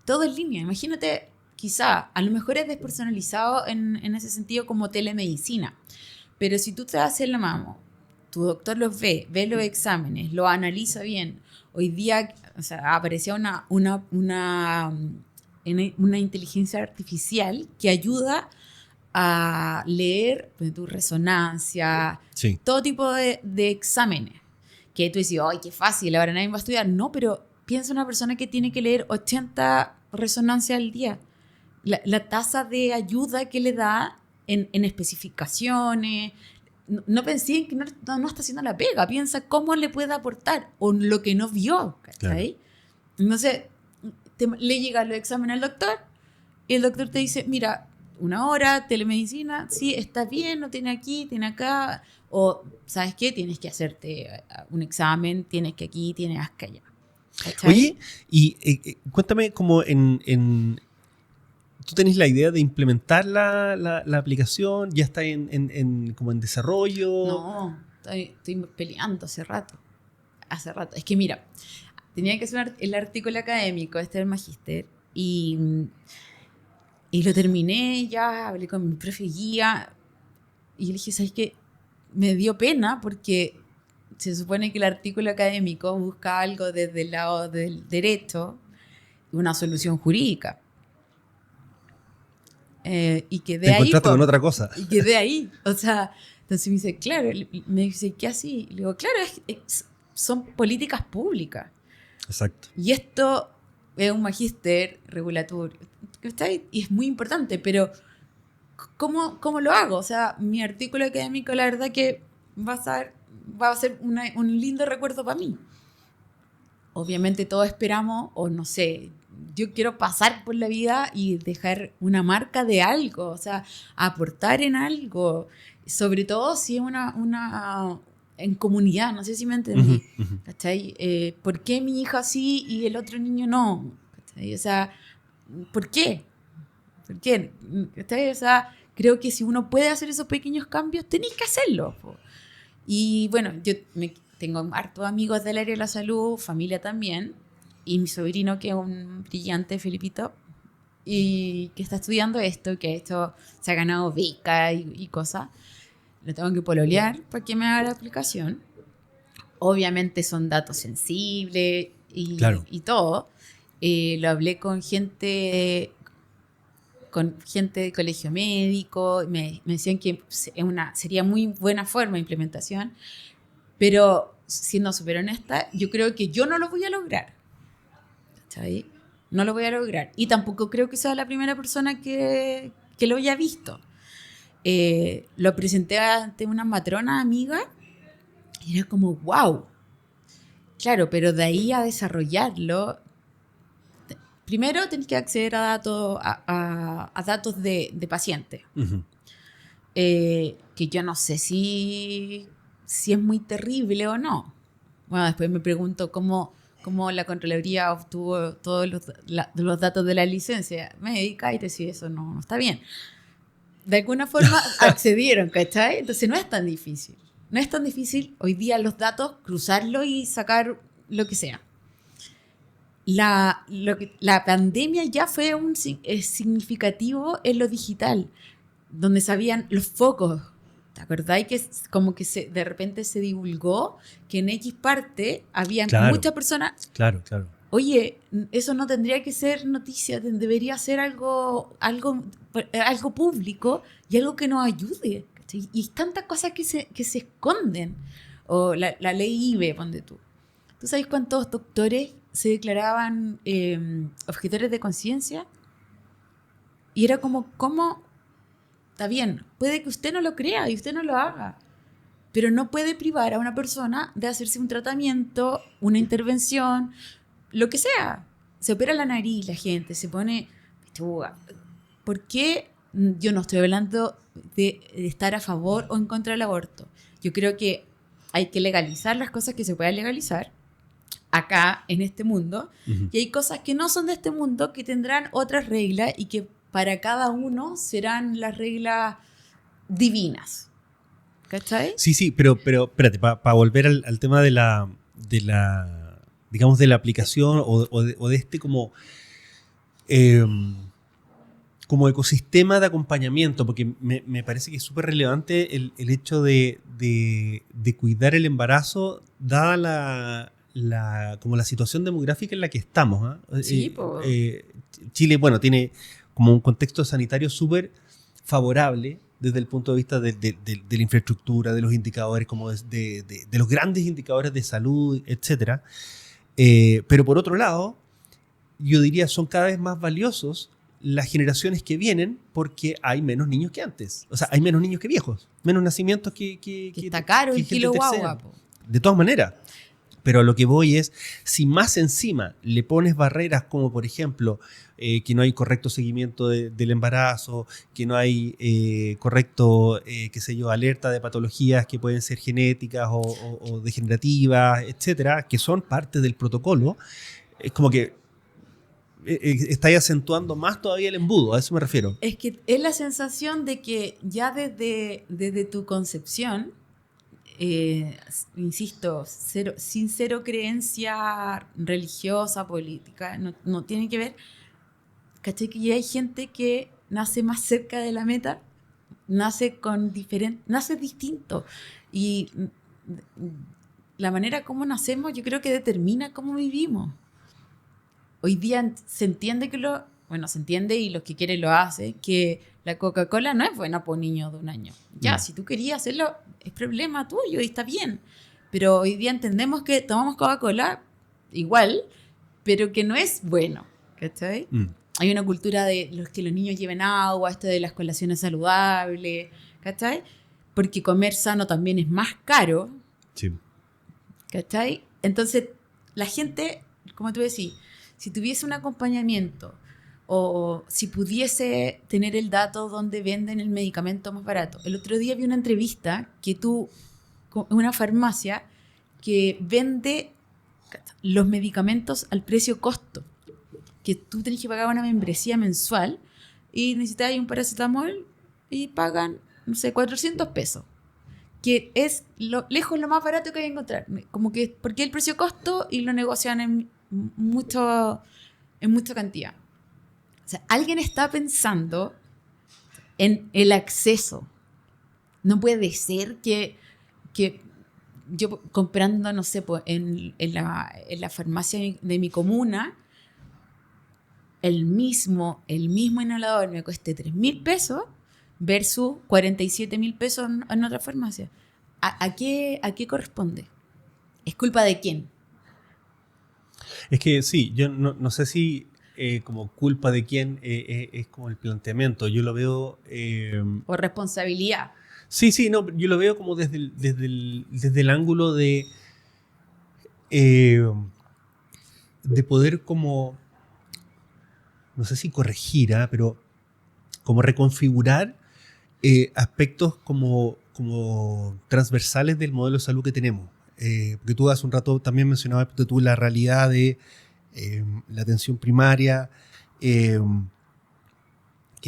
Todo en línea. Imagínate, quizá, a lo mejor es despersonalizado en ese sentido como telemedicina. Pero si tú te haces la mamo, tu doctor los ve los exámenes, lo analiza bien. Hoy día, o sea, apareció una inteligencia artificial que ayuda a leer pues, tu resonancia, Sí. todo tipo de exámenes. Que tú dices, ¡ay, qué fácil! Ahora nadie va a estudiar. No, pero piensa una persona que tiene que leer 80 resonancias al día. La tasa de ayuda que le da en especificaciones. No pensé en que no está haciendo la pega. Piensa cómo le puede aportar o lo que no vio. ¿Cachai? Claro. Entonces, le llega los exámenes al doctor y el doctor te dice, mira, 1 hora, telemedicina, sí, está bien, no tiene aquí, tiene acá. O, ¿sabes qué? Tienes que hacerte un examen, tienes que aquí, tienes acá allá. ¿Cachai? Oye, y cuéntame como ¿tú tenés la idea de implementar la aplicación? ¿Ya está como en desarrollo? No, estoy peleando hace rato. Hace rato. Es que mira, tenía que hacer el artículo académico, del magíster, y lo terminé, ya hablé con mi profe guía, y le dije, ¿sabes qué? Me dio pena porque se supone que el artículo académico busca algo desde el lado del derecho, una solución jurídica. Y quedé Te ahí. encontraste con otra cosa. Y quedé ahí. O sea, entonces me dice, claro, me dice, ¿qué así? Y le digo, claro, son políticas públicas. Exacto. Y esto es un magíster regulatorio. ¿Está ahí? Y es muy importante, pero ¿cómo lo hago? O sea, mi artículo académico, la verdad que va a ser un lindo recuerdo para mí. Obviamente todos esperamos, o no sé, yo quiero pasar por la vida y dejar una marca de algo, o sea, aportar en algo, sobre todo si es una en comunidad, no sé si me entendí, ¿cachai? ¿Por qué mi hija sí y el otro niño no? ¿Cachai? O sea, ¿por qué? ¿Por qué? ¿Cachai? O sea, creo que si uno puede hacer esos pequeños cambios, tenéis que hacerlo. Po. Y bueno, tengo hartos amigos del área de la salud, familia también, y mi sobrino que es un brillante Felipito, y que está estudiando esto se ha ganado beca y cosas. Lo tengo que pololear para que me haga la aplicación. Obviamente son datos sensibles Claro. y todo. Lo hablé con gente de colegio médico, me decían que sería muy buena forma de implementación, pero siendo súper honesta, yo creo que yo no lo voy a lograr. ¿Sabes? No lo voy a lograr. Y tampoco creo que sea la primera persona que lo haya visto. Lo presenté ante una matrona amiga y era como, wow. Claro, pero de ahí a desarrollarlo, primero tenés que acceder a datos, a datos de pacientes. Que yo no sé si es muy terrible o no. Bueno, después me pregunto cómo la Contraloría obtuvo todos los datos de la licencia médica y te decía, eso no está bien. De alguna forma accedieron, ¿cachai? Entonces no es tan difícil. No es tan difícil hoy día los datos, cruzarlos y sacar lo que sea. La pandemia ya fue significativo en lo digital, donde sabían los focos. ¿Te acordáis que como que de repente se divulgó que en X parte había muchas personas? Claro. Oye, eso no tendría que ser noticia, debería ser algo público y algo que nos ayude. ¿Cachai? Y tantas cosas que se esconden. O la ley IBE, ponte tú. ¿Tú sabes cuántos doctores se declaraban objetores de conciencia? Y era como, ¿cómo? Está bien, puede que usted no lo crea y usted no lo haga, pero no puede privar a una persona de hacerse un tratamiento, una intervención, lo que sea. Se opera la nariz la gente, se pone pechuga. ¿Por qué yo no estoy hablando de estar a favor o en contra del aborto. Yo creo que hay que legalizar las cosas que se puedan legalizar acá, en este mundo, y hay cosas que no son de este mundo que tendrán otras reglas y que para cada uno serán las reglas divinas. ¿Cachai? Sí, pero espérate, para volver al tema de la, digamos, de la aplicación o de este como ecosistema de acompañamiento, porque me parece que es súper relevante el hecho de cuidar el embarazo, dada como la situación demográfica en la que estamos. Sí, Chile, bueno, tiene como un contexto sanitario súper favorable desde el punto de vista de la infraestructura, de los indicadores, como de los grandes indicadores de salud, etc. Pero por otro lado, yo diría son cada vez más valiosos las generaciones que vienen porque hay menos niños que antes. O sea, hay menos niños que viejos, menos nacimientos que está caro el kilo guagua. De todas maneras. Pero a lo que voy es, si más encima le pones barreras como, por ejemplo, que no hay correcto seguimiento del embarazo, que no hay correcto, qué sé yo, alerta de patologías que pueden ser genéticas o degenerativas, etcétera, que son parte del protocolo, es como que estáis acentuando más todavía el embudo, a eso me refiero. Es que es la sensación de que ya desde tu concepción, insisto, sin cero creencia religiosa, política, no tiene que ver, ¿cachai? Que ya hay gente que nace más cerca de la meta, nace distinto, y la manera como nacemos yo creo que determina cómo vivimos. Hoy día se entiende se entiende y los que quieren lo hacen, que la Coca-Cola no es buena para un niño de 1 año. Ya, si tú querías hacerlo, es problema tuyo y está bien. Pero hoy día entendemos que tomamos Coca-Cola igual, pero que no es bueno. ¿Cachai? Hay una cultura de que los niños lleven agua, esto de las colaciones saludables, ¿cachai? Porque comer sano también es más caro. Sí. ¿Cachai? Entonces, la gente, como tú decís, si tuviese un acompañamiento o si pudiese tener el dato donde venden el medicamento más barato. El otro día vi una entrevista en una farmacia que vende los medicamentos al precio costo, que tú tenés que pagar una membresía mensual y necesitas un paracetamol y pagan, no sé, 400 pesos, que es lejos lo más barato que hay que encontrar, como que porque el precio costo y lo negocian en mucha cantidad. O sea, alguien está pensando en el acceso. No puede ser que yo comprando, no sé, pues, en la farmacia de mi comuna, el mismo inhalador me cueste 3.000 pesos versus 47.000 pesos en otra farmacia. ¿A qué corresponde? ¿Es culpa de quién? Es que sí, yo no sé si como culpa de quién es como el planteamiento. Yo lo veo... ¿O responsabilidad? Sí, no, yo lo veo como desde el ángulo de poder como, no sé si corregir, pero como reconfigurar aspectos como transversales del modelo de salud que tenemos. Porque tú hace un rato también mencionabas la realidad de la atención primaria que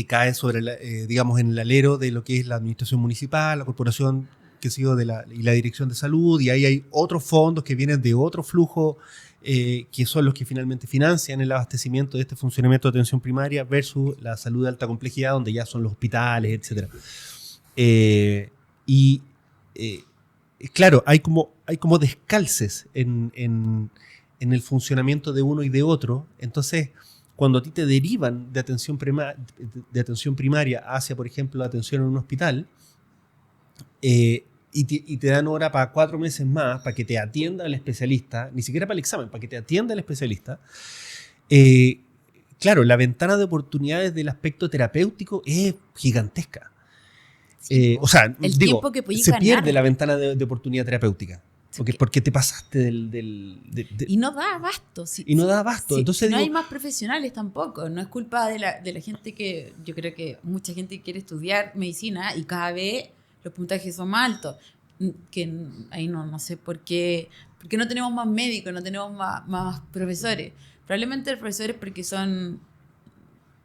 cae sobre, digamos, en el alero de lo que es la administración municipal, la corporación y la dirección de salud, y ahí hay otros fondos que vienen de otro flujo que son los que finalmente financian el abastecimiento de este funcionamiento de atención primaria versus la salud de alta complejidad, donde ya son los hospitales, etc. Claro, hay como descalces en el funcionamiento de uno y de otro. Entonces, cuando a ti te derivan de atención primaria hacia, por ejemplo, la atención en un hospital, y te dan hora para 4 meses más para que te atienda el especialista, ni siquiera para el examen, para que te atienda el especialista, claro, la ventana de oportunidades del aspecto terapéutico es gigantesca. O sea, el tiempo que se ganar. pierde la ventana de oportunidad terapéutica. Porque te pasaste y no da abasto. Y no da abasto. Entonces, no hay más profesionales tampoco. No es culpa de la gente que... Yo creo que mucha gente quiere estudiar medicina y cada vez los puntajes son más altos. Que ahí no sé por qué no tenemos más médicos, no tenemos más profesores. Probablemente los profesores porque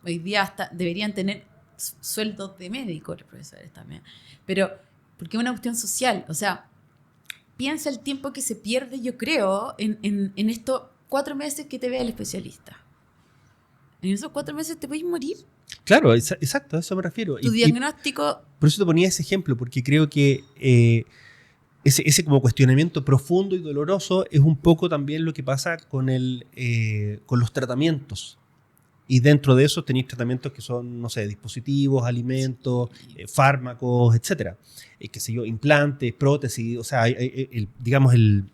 hoy día hasta deberían tener sueldos de médicos los profesores también. Pero porque es una cuestión social. O sea, piensa el tiempo que se pierde, yo creo, en estos 4 meses que te ve el especialista. En esos 4 meses te puedes morir. Claro, exacto, a eso me refiero. Tu diagnóstico... Por eso te ponía ese ejemplo, porque creo que ese como cuestionamiento profundo y doloroso es un poco también lo que pasa con los tratamientos. Y dentro de eso tenéis tratamientos que son, no sé, dispositivos, alimentos, fármacos, etcétera. Qué sé yo, implantes, prótesis, o sea, digamos, el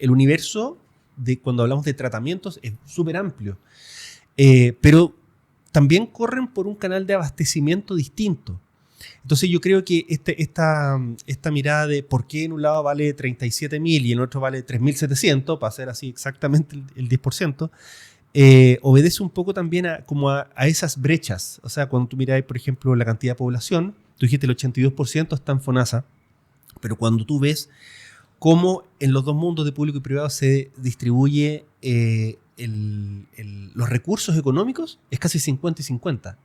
universo de cuando hablamos de tratamientos es súper amplio. Pero también corren por un canal de abastecimiento distinto. Entonces yo creo que esta mirada de por qué en un lado vale 37.000 y en otro vale 3.700, para hacer así exactamente el 10%, obedece un poco también a esas brechas. O sea, cuando tú miras, por ejemplo, la cantidad de población, tú dijiste el 82% está en FONASA, pero cuando tú ves cómo en los dos mundos de público y privado se distribuye los recursos económicos, es casi 50 y 50.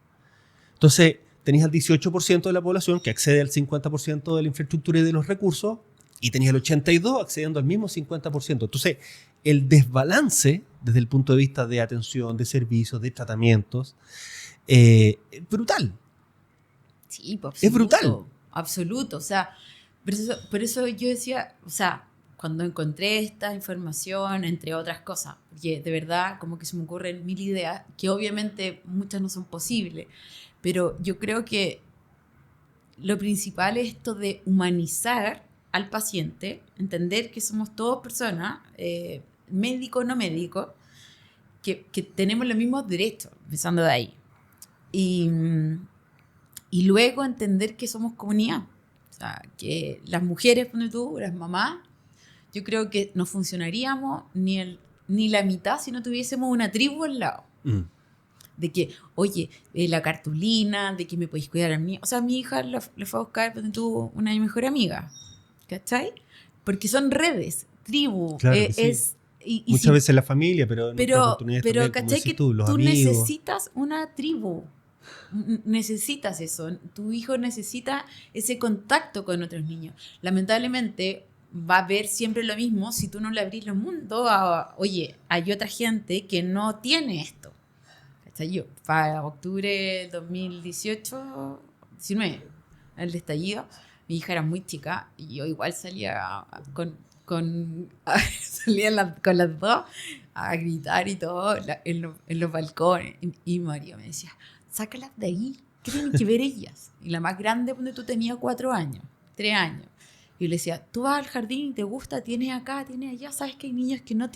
Entonces, tenías al 18% de la población que accede al 50% de la infraestructura y de los recursos, y tenías el 82% accediendo al mismo 50%. Entonces, el desbalance desde el punto de vista de atención, de servicios, de tratamientos, es brutal. Sí, pues, absoluto, es brutal. Absoluto. O sea, por eso yo decía, o sea, cuando encontré esta información, entre otras cosas, porque de verdad como que se me ocurren 1000 ideas, que obviamente muchas no son posibles, pero yo creo que lo principal es esto de humanizar al paciente, entender que somos todos personas, médico o no médico, que tenemos los mismos derechos, empezando de ahí. Y luego entender que somos comunidad. O sea, que las mujeres, ponte tú, las mamás, yo creo que no funcionaríamos ni la mitad si no tuviésemos una tribu al lado. De que, oye, la cartulina, de que me podéis cuidar a mí. O sea, mi hija la fue a buscar, ponte tú, una de mis mejores amigas. ¿Cachai? Porque son redes, tribu. Claro que sí. Muchas veces la familia, pero en otras oportunidades también, ¿cachai? como decís Que tú, los tú amigos. necesitas una tribu. Necesitas eso. Tu hijo necesita ese contacto con otros niños. Lamentablemente va a ver siempre lo mismo si tú no le abrís los mundos a, oye, hay otra gente que no tiene esto. ¿Cachai? Yo, para octubre del 2019, el estallido, mi hija era muy chica y yo igual salía con las dos a gritar y todo en los balcones. Y mi marido me decía, sácalas de ahí, ¿qué tienen que ver ellas? Y la más grande, donde tú tenías 4 años, 3 años. Y yo le decía, tú vas al jardín y te gusta, tienes acá, tienes allá. ¿Sabes que hay niños que no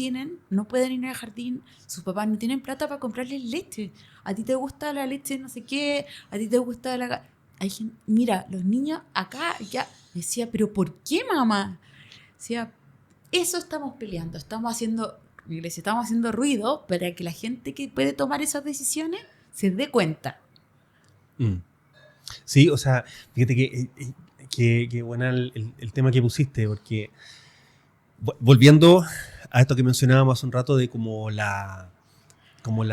pueden ir al jardín? Sus papás no tienen plata para comprarles leche. A ti te gusta la leche no sé qué, a ti te gusta la... Hay gente, mira, los niños acá ya... Me decía, ¿pero por qué, mamá? Decía, eso estamos peleando, estamos haciendo ruido para que la gente que puede tomar esas decisiones se dé cuenta. Sí, o sea, fíjate que buena el tema que pusiste, porque volviendo a esto que mencionábamos hace un rato de como la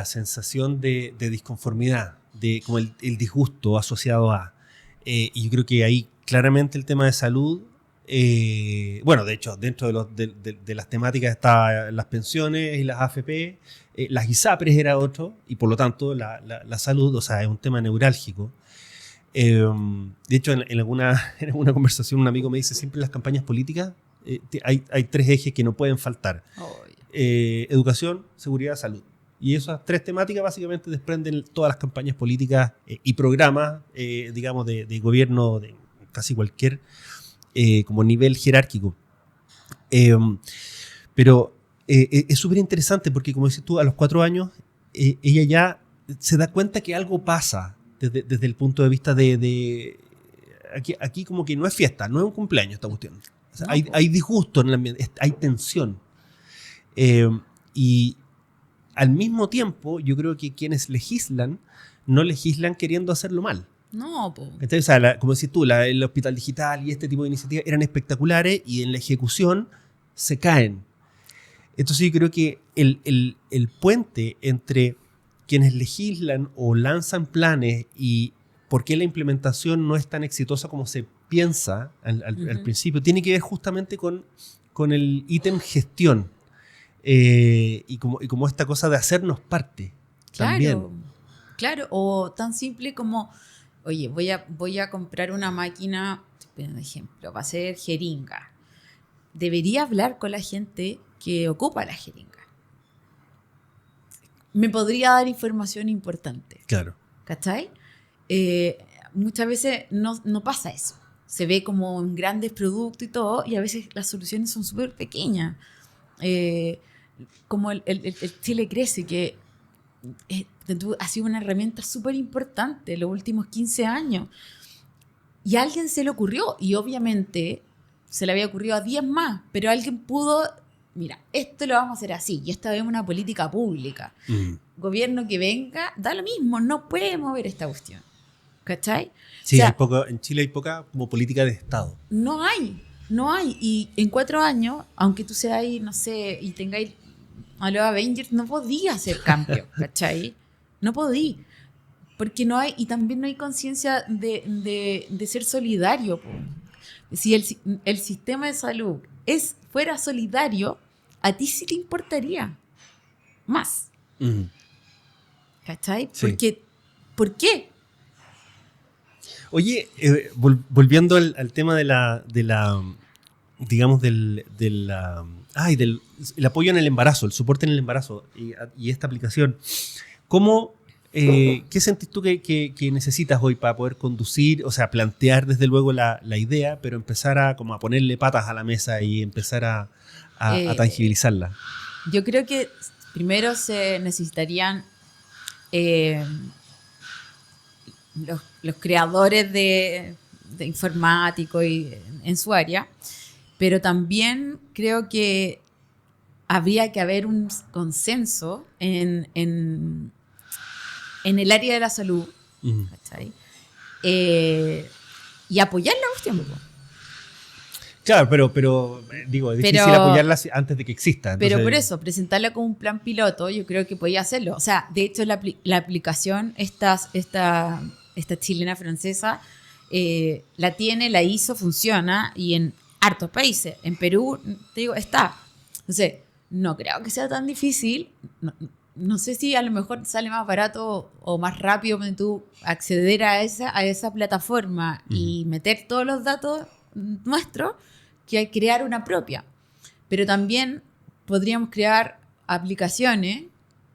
sensación de disconformidad, de como el disgusto asociado a, y yo creo que ahí claramente el tema de salud, bueno, de hecho, dentro de las temáticas está las pensiones y las AFP, las ISAPRES era otro, y por lo tanto la salud, o sea, es un tema neurálgico. De hecho, en alguna conversación un amigo me dice, siempre en las campañas políticas hay 3 ejes que no pueden faltar. Educación, seguridad, salud. Y esas 3 temáticas básicamente desprenden todas las campañas políticas y programas, digamos, de gobierno de casi cualquier como nivel jerárquico. Pero es súper interesante porque, como dices tú, a los 4 años ella ya se da cuenta que algo pasa desde el punto de vista de aquí como que no es fiesta, no es un cumpleaños esta cuestión. O sea, hay disgusto en el ambiente, hay tensión. Y al mismo tiempo, yo creo que quienes legislan, no legislan queriendo hacerlo mal. No, po. Entonces, o sea, como decís tú, el hospital digital y este tipo de iniciativas eran espectaculares y en la ejecución se caen. Entonces yo creo que el puente entre quienes legislan o lanzan planes y por qué la implementación no es tan exitosa como se piensa al principio, tiene que ver justamente con el ítem gestión y como esta cosa de hacernos parte. Claro, también. Claro, o tan simple como, oye, voy a comprar una máquina, por ejemplo, para hacer jeringa. Debería hablar con la gente que ocupa la jeringa. Me podría dar información importante. Claro. ¿Cachai? Muchas veces no pasa eso. Se ve como en grandes productos y todo, y a veces las soluciones son súper pequeñas. Como el Chile Crece, que ha sido una herramienta súper importante en los últimos 15 años. Y a alguien se le ocurrió, y obviamente se le había ocurrido a 10 más, pero alguien pudo, mira, esto lo vamos a hacer así, y esta es una política pública. Gobierno que venga, da lo mismo, no puede mover esta cuestión. ¿Cachai? Sí, o sea, en Chile hay poca como política de Estado. No hay. Y en 4 años, aunque tú seas, no sé, y tengáis a los Avengers, no podía hacer cambio, ¿cachai? No podía. Porque no hay, y también no hay conciencia de ser solidario. Po. Si el sistema de salud fuera solidario, a ti sí te importaría más. ¿Cachai? Sí. Porque, ¿por qué? Oye, volviendo al tema de la digamos, del el apoyo en el embarazo, el soporte en el embarazo y esta aplicación, ¿cómo, qué sentís tú que necesitas hoy para poder conducir, o sea, plantear desde luego la idea, pero empezar a ponerle patas a la mesa y empezar a tangibilizarla? Yo creo que primero se necesitarían los creadores de informáticos y en su área, pero también creo que habría que haber un consenso en el área de la salud, ¿cachai? Y apoyar la cuestión. Claro, pero digo, es difícil apoyarla antes de que exista. Entonces... Pero por eso, presentarla como un plan piloto, yo creo que podía hacerlo. O sea, de hecho, la aplicación, esta chilena francesa, la tiene, la hizo, funciona, y en hartos países. En Perú, te digo, está. Entonces, no creo que sea tan difícil. No sé si a lo mejor sale más barato o más rápido para tú acceder a esa plataforma y meter todos los datos nuestros que crear una propia. Pero también podríamos crear aplicaciones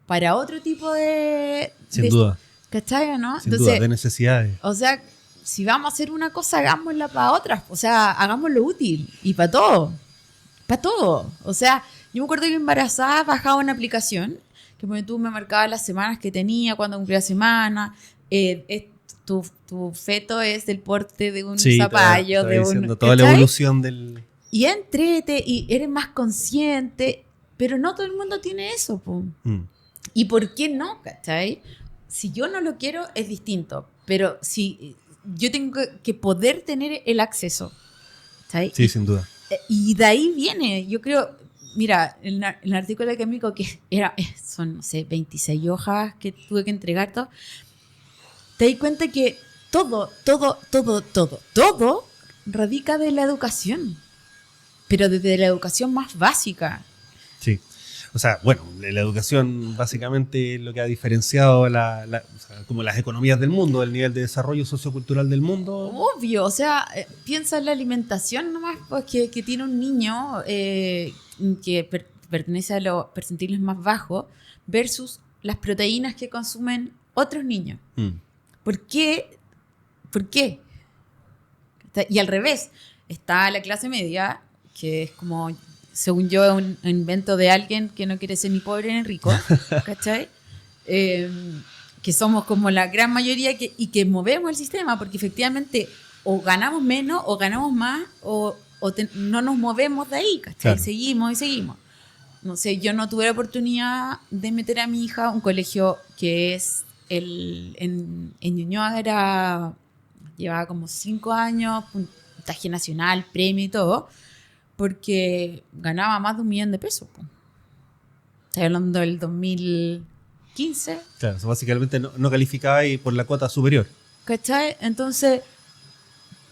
para otro tipo de... Sin duda. ¿Cachai, no? Sin duda, de necesidades. O sea, si vamos a hacer una cosa, hagámosla para otras. O sea, hagámoslo útil. Y para todo. Para todo. O sea, yo me acuerdo que embarazada bajaba una aplicación que tú me marcabas las semanas que tenía, cuando cumplía semana. Tu feto es del porte de un zapallo. Toda la evolución del... Y entrete, y eres más consciente. Pero no todo el mundo tiene eso, po. ¿Y por qué no? ¿Cachai? Si yo no lo quiero, es distinto. Pero si yo tengo que poder tener el acceso. ¿Sabes? Sí, sin duda. Y de ahí viene, yo creo, mira, el artículo académico que son, no sé, 26 hojas que tuve que entregar, todo, te das cuenta que todo radica de la educación. Pero desde la educación más básica. Sí. O sea, bueno, la educación básicamente es lo que ha diferenciado o sea, como las economías del mundo, el nivel de desarrollo sociocultural del mundo. Obvio, o sea, piensa en la alimentación nomás, pues, que tiene un niño que pertenece a los percentiles más bajos versus las proteínas que consumen otros niños. ¿Por qué? Y al revés, está la clase media, que es como... según yo, es un invento de alguien que no quiere ser ni pobre ni rico, ¿cachai? Que somos como la gran mayoría y que movemos el sistema, porque efectivamente o ganamos menos o ganamos más, o no nos movemos de ahí, ¿cachai? Claro. Seguimos y seguimos. No sé, yo no tuve la oportunidad de meter a mi hija a un colegio que es en Ñuñoa llevaba como 5 años, puntaje nacional, premio y todo, porque ganaba más de $1.000.000. Po. Estoy hablando del 2015. Claro, eso básicamente no calificaba y por la cuota superior. ¿Cachai? Entonces,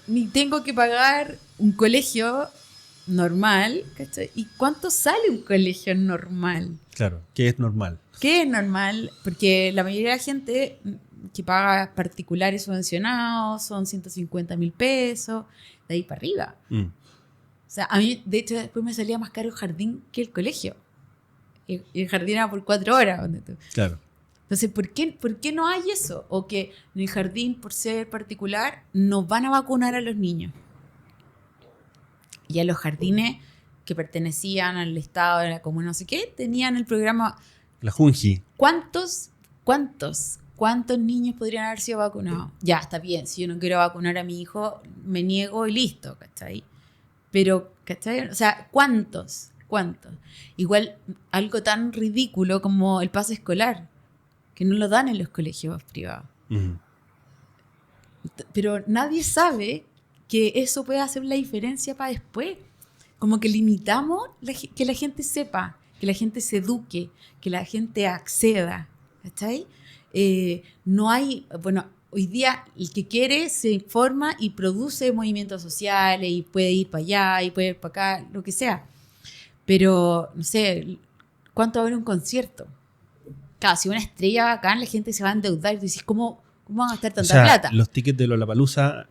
ni tengo que pagar un colegio normal, ¿cachai? ¿Y cuánto sale un colegio normal? Claro, que es normal. ¿Qué es normal? Porque la mayoría de la gente que paga particulares subvencionados son $150.000, de ahí para arriba. O sea, a mí, de hecho, después me salía más caro el jardín que el colegio. Y el jardín era por 4 horas. Claro. Entonces, ¿por qué no hay eso? O que en el jardín, por ser particular, no van a vacunar a los niños. Y a los jardines que pertenecían al Estado, a la comuna, no sé qué, tenían el programa... La Junji. ¿Cuántos niños podrían haber sido vacunados? Ya, está bien, si yo no quiero vacunar a mi hijo, me niego y listo, ¿cachai? Pero, ¿cachai? O sea, ¿cuántos? Igual, algo tan ridículo como el pase escolar, que no lo dan en los colegios privados. Pero nadie sabe que eso puede hacer la diferencia para después. Como que limitamos que la gente sepa, que la gente se eduque, que la gente acceda, ¿cachai? No hay, bueno, hoy día el que quiere se informa y produce movimientos sociales y puede ir para allá y puede ir para acá, lo que sea. Pero, no sé, ¿cuánto va a haber un concierto? Claro, si una estrella bacán, la gente se va a endeudar y tú dices, ¿cómo van a gastar tanta plata? Los tickets de Lollapalooza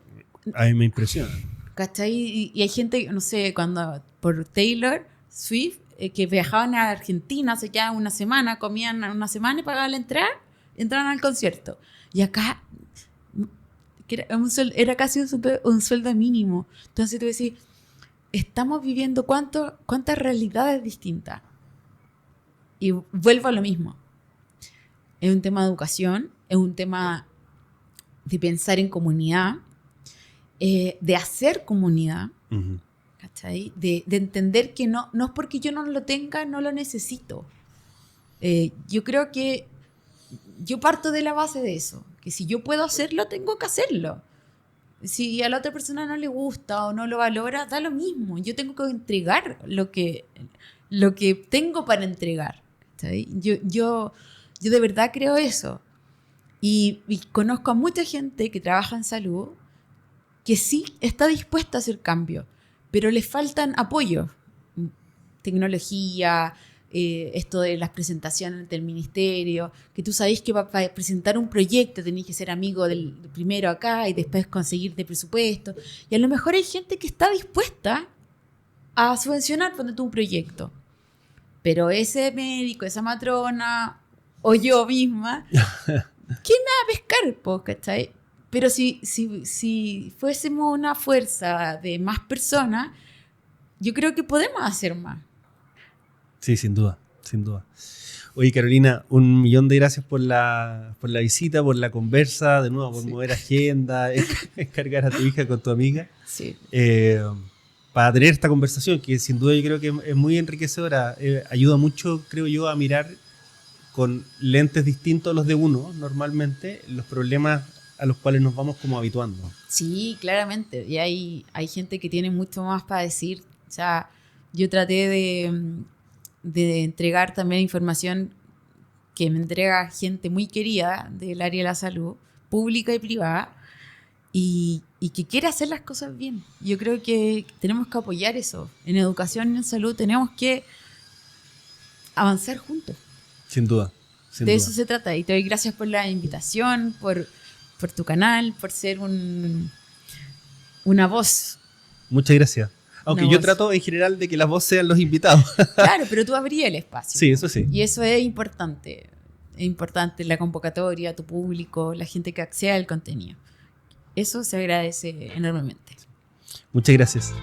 a mí me impresionan. ¿Cachai? Y hay gente, no sé, cuando por Taylor Swift, que viajaban a Argentina, se quedaban una semana, comían una semana y pagaban la entrada, entraban al concierto. Y acá era casi un sueldo mínimo. Entonces tú decís, estamos viviendo cuántas realidades distintas. Y vuelvo a lo mismo. Es un tema de educación, es un tema de pensar en comunidad, de hacer comunidad, ¿cachai? De entender que no es porque yo no lo tenga, no lo necesito. Yo creo que yo parto de la base de eso, que si yo puedo hacerlo, tengo que hacerlo. Si a la otra persona no le gusta o no lo valora, da lo mismo. Yo tengo que entregar lo que tengo para entregar, ¿cachai? Yo de verdad creo eso. Y conozco a mucha gente que trabaja en salud que sí está dispuesta a hacer cambios, pero les faltan apoyos, tecnología, esto de las presentaciones ante el ministerio, que tú sabés que para presentar un proyecto tenés que ser amigo del primero acá y después conseguirte presupuesto. Y a lo mejor hay gente que está dispuesta a subvencionar un proyecto, pero ese médico, esa matrona o yo misma, ¿quién me va a pescar, po, cachai? Pero si fuésemos una fuerza de más personas, yo creo que podemos hacer más. Sí, sin duda, sin duda. Oye, Carolina, 1.000.000 de gracias por la visita, por la conversa, de nuevo, por mover agenda, encargar a tu hija con tu amiga. Sí. Para tener esta conversación, que sin duda yo creo que es muy enriquecedora, ayuda mucho, creo yo, a mirar con lentes distintos a los de uno, normalmente, los problemas a los cuales nos vamos como habituando. Sí, claramente. Y hay gente que tiene mucho más para decir. O sea, yo traté de entregar también información que me entrega gente muy querida del área de la salud, pública y privada, y que quiere hacer las cosas bien. Yo creo que tenemos que apoyar eso. En educación y en salud tenemos que avanzar juntos. Sin duda. De eso se trata. Y te doy gracias por la invitación, por tu canal, por ser una voz. Muchas gracias. Aunque yo trato en general de que las voces sean los invitados. Claro, pero tú abrías el espacio. Sí, eso sí. Y eso es importante. Es importante la convocatoria, tu público, la gente que acceda al contenido. Eso se agradece enormemente. Muchas gracias.